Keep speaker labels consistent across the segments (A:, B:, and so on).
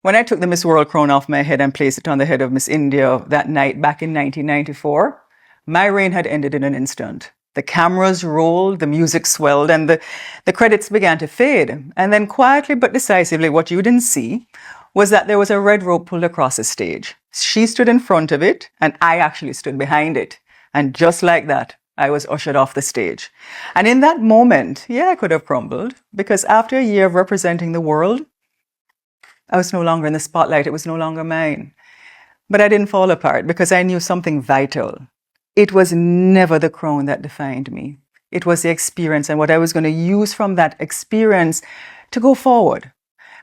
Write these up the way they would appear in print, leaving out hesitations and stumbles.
A: When I took the Miss World crown off my head and placed it on the head of Miss India that night back in 1994, my reign had ended in an instant. The cameras rolled, the music swelled, and the credits began to fade. And then quietly but decisively, what you didn't see was that there was a red rope pulled across the stage. She stood in front of it, and I actually stood behind it. And just like that, I was ushered off the stage. And in that moment, yeah, I could have crumbled, because after a year of representing the world, I was no longer in the spotlight. It was no longer mine. But I didn't fall apart because I knew something vital. It was never the crown that defined me. It was the experience and what I was going to use from that experience to go forward.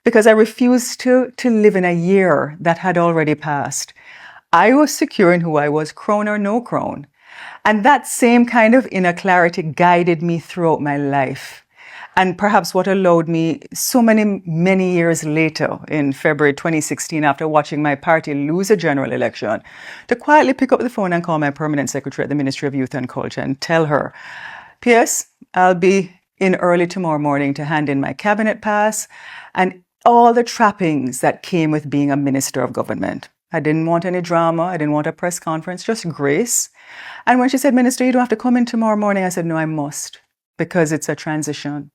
A: Because I refused to live in a year that had already passed. I was secure in who I was, crown or no crown. And that same kind of inner clarity guided me throughout my life. And perhaps what allowed me so many years later, in February 2016, after watching my party lose a general election, to quietly pick up the phone and call my permanent secretary at the Ministry of Youth and Culture and tell her, P.S., I'll be in early tomorrow morning to hand in my cabinet pass and all the trappings that came with being a minister of government. I didn't want any drama. I didn't want a press conference, just grace. And when she said, Minister, you don't have to come in tomorrow morning, I said, no, I must, because it's a transition.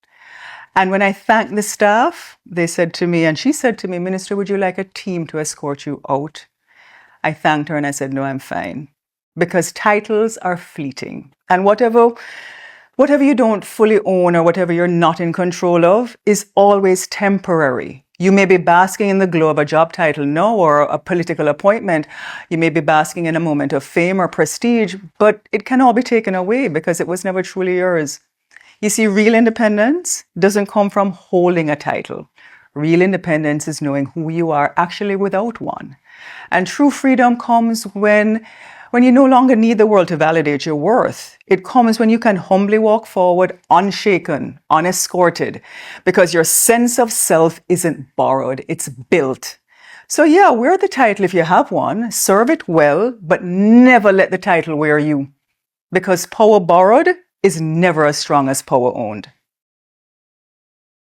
A: And when I thanked the staff, they said to me, and she said to me, Minister, would you like a team to escort you out? I thanked her and I said, no, I'm fine. Because titles are fleeting. And whatever you don't fully own or whatever you're not in control of is always temporary. You may be basking in the glow of a job title now or a political appointment. You may be basking in a moment of fame or prestige, but it can all be taken away because it was never truly yours. You see, real independence doesn't come from holding a title. Real independence is knowing who you are actually without one. And true freedom comes when you no longer need the world to validate your worth. It comes when you can humbly walk forward unshaken, unescorted, because your sense of self isn't borrowed, it's built. So yeah, wear the title if you have one, serve it well, but never let the title wear you. Because power borrowed is never as strong as power owned.